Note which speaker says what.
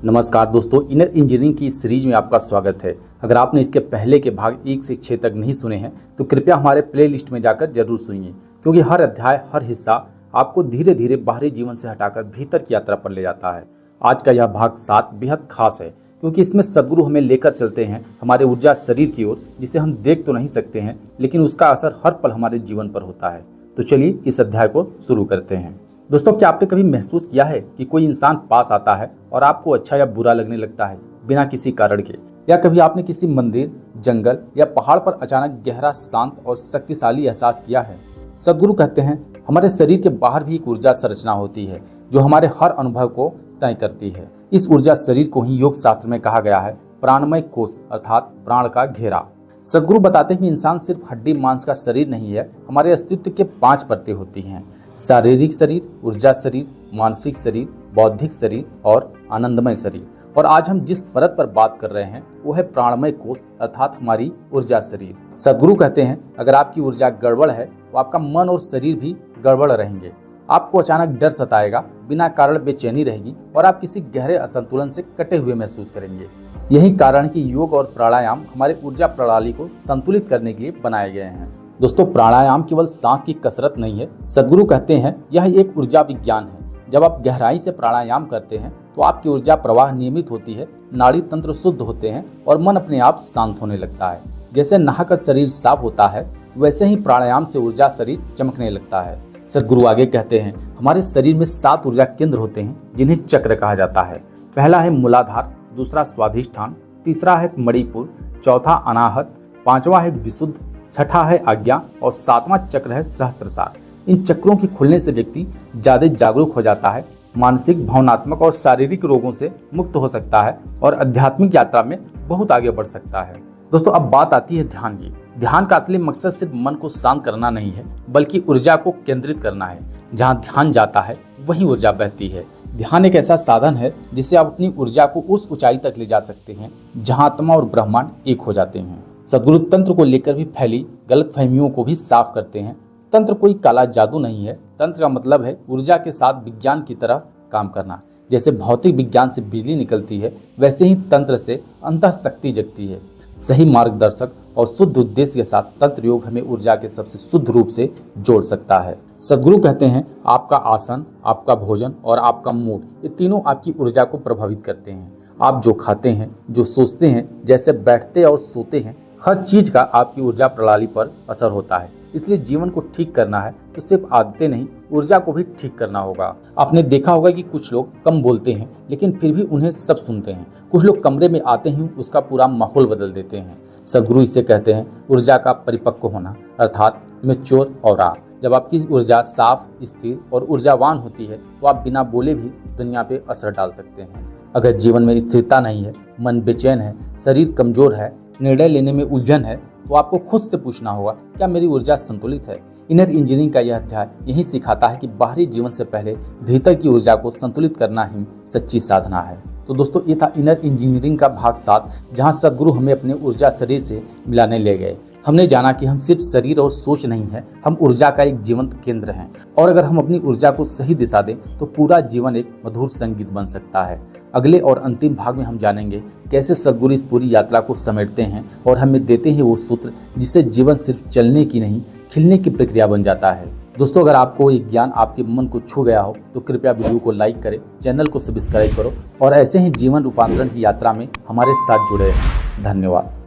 Speaker 1: नमस्कार दोस्तों, inner engineering की सीरीज में आपका स्वागत है। अगर आपने इसके पहले के भाग 1 से 6 तक नहीं सुने हैं तो कृपया हमारे प्लेलिस्ट में जाकर जरूर सुनिए, क्योंकि हर अध्याय, हर हिस्सा आपको धीरे धीरे बाहरी जीवन से हटाकर भीतर की यात्रा पर ले जाता है। आज का यह भाग 7 बेहद खास है, क्योंकि इसमें सद्गुरु हमें लेकर चलते हैं हमारे ऊर्जा शरीर की ओर, जिसे हम देख तो नहीं सकते हैं, लेकिन उसका असर हर पल हमारे जीवन पर होता है। तो चलिए इस अध्याय को शुरू करते हैं। दोस्तों, क्या आपने कभी महसूस किया है कि कोई इंसान पास आता है और आपको अच्छा या बुरा लगने लगता है बिना किसी कारण के? या कभी आपने किसी मंदिर, जंगल या पहाड़ पर अचानक गहरा, शांत और शक्तिशाली एहसास किया है? सद्गुरु कहते हैं हमारे शरीर के बाहर भी एक ऊर्जा संरचना होती है जो हमारे हर अनुभव को तय करती है। इस ऊर्जा शरीर को ही योग शास्त्र में कहा गया है प्राणमय कोश, अर्थात प्राण का घेरा। सद्गुरु बताते हैं कि इंसान सिर्फ हड्डी मांस का शरीर नहीं है, हमारे अस्तित्व के 5 परतें होती हैं: शारीरिक शरीर, ऊर्जा शरीर, मानसिक शरीर, बौद्धिक शरीर और आनंदमय शरीर। और आज हम जिस परत पर बात कर रहे हैं वो है प्राणमय कोश, अर्थात हमारी ऊर्जा शरीर। सद्गुरु कहते हैं अगर आपकी ऊर्जा गड़बड़ है तो आपका मन और शरीर भी गड़बड़ रहेंगे। आपको अचानक डर सताएगा, बिना कारण बेचैनी रहेगी और आप किसी गहरे असंतुलन से कटे हुए महसूस करेंगे। यही कारण कि योग और प्राणायाम हमारे ऊर्जा प्रणाली को संतुलित करने के लिए बनाए गए हैं। दोस्तों, प्राणायाम केवल सांस की कसरत नहीं है। सद्गुरु कहते हैं यह एक ऊर्जा विज्ञान है। जब आप गहराई से प्राणायाम करते हैं तो आपकी ऊर्जा प्रवाह नियमित होती है, नाड़ी तंत्र शुद्ध होते हैं और मन अपने आप शांत होने लगता है। जैसे नहाकर शरीर साफ होता है, वैसे ही प्राणायाम से ऊर्जा शरीर चमकने लगता है। सद्गुरु आगे कहते हैं हमारे शरीर में 7 ऊर्जा केंद्र होते हैं जिन्हें चक्र कहा जाता है। पहला है मूलाधार, दूसरा स्वाधिष्ठान, तीसरा है मणिपुर, चौथा अनाहत, 5वां है विशुद्ध, 6ठा है आज्ञा और 7वां चक्र है सहस्त्रसार। इन चक्रों के खुलने से व्यक्ति ज्यादा जागरूक हो जाता है, मानसिक, भावनात्मक और शारीरिक रोगों से मुक्त हो सकता है और आध्यात्मिक यात्रा में बहुत आगे बढ़ सकता है। दोस्तों, अब बात आती है ध्यान की। ध्यान का असली मकसद सिर्फ मन को शांत करना नहीं है, बल्कि ऊर्जा को केंद्रित करना है। जहाँ ध्यान जाता है वहीं ऊर्जा बहती है। ध्यान एक ऐसा साधन है जिससे आप अपनी ऊर्जा को उस ऊंचाई तक ले जा सकते हैं जहाँ आत्मा और ब्रह्मांड एक हो जाते हैं। सद्गुरु तंत्र को लेकर भी फैली गलतफहमियों को भी साफ करते हैं। तंत्र कोई काला जादू नहीं है। तंत्र का मतलब है ऊर्जा के साथ विज्ञान की तरह काम करना। जैसे भौतिक विज्ञान से बिजली निकलती है, वैसे ही तंत्र से अंतः शक्ति जगती है। सही मार्गदर्शक और शुद्ध उद्देश्य के साथ तंत्र योग हमें ऊर्जा के सबसे शुद्ध रूप से जोड़ सकता है। सद्गुरु कहते हैं आपका आसन, आपका भोजन और आपका मूड, ये तीनों आपकी ऊर्जा को प्रभावित करते हैं। आप जो खाते हैं, जो सोचते हैं, जैसे बैठते और सोते हैं, हर चीज का आपकी ऊर्जा प्रणाली पर असर होता है। इसलिए जीवन को ठीक करना है तो सिर्फ आदतें नहीं, ऊर्जा को भी ठीक करना होगा। आपने देखा होगा कि कुछ लोग कम बोलते हैं लेकिन फिर भी उन्हें सब सुनते हैं। कुछ लोग कमरे में आते ही उसका पूरा माहौल बदल देते हैं। सद्गुरु इसे कहते हैं ऊर्जा का परिपक्व होना, अर्थात मैच्योर ऑरा। जब आपकी ऊर्जा साफ, स्थिर और ऊर्जावान होती है तो आप बिना बोले भी दुनिया पे असर डाल सकते हैं। अगर जीवन में स्थिरता नहीं है, मन बेचैन है, शरीर कमजोर है, निर्णय लेने में उलझन है, तो आपको खुद से पूछना होगा क्या मेरी ऊर्जा संतुलित है? इनर इंजीनियरिंग का यह अध्याय यही सिखाता है कि बाहरी जीवन से पहले भीतर की ऊर्जा को संतुलित करना ही सच्ची साधना है। तो दोस्तों, ये था इनर इंजीनियरिंग का भाग 7, जहाँ सद्गुरु हमें अपने ऊर्जा शरीर से मिलाने ले गए। हमने जाना कि हम सिर्फ शरीर और सोच नहीं है, हम ऊर्जा का एक जीवंत केंद्र हैं। और अगर हम अपनी ऊर्जा को सही दिशा दें तो पूरा जीवन एक मधुर संगीत बन सकता है। अगले और अंतिम भाग में हम जानेंगे कैसे सद्गुरु इस पूरी यात्रा को समेटते हैं और हमें देते हैं वो सूत्र जिससे जीवन सिर्फ चलने की नहीं, खिलने की प्रक्रिया बन जाता है। दोस्तों, अगर आपको ये ज्ञान आपके मन को छू गया हो तो कृपया वीडियो को लाइक करें, चैनल को सब्सक्राइब करो और ऐसे ही जीवन रूपांतरण की यात्रा में हमारे साथ जुड़े रहें। धन्यवाद।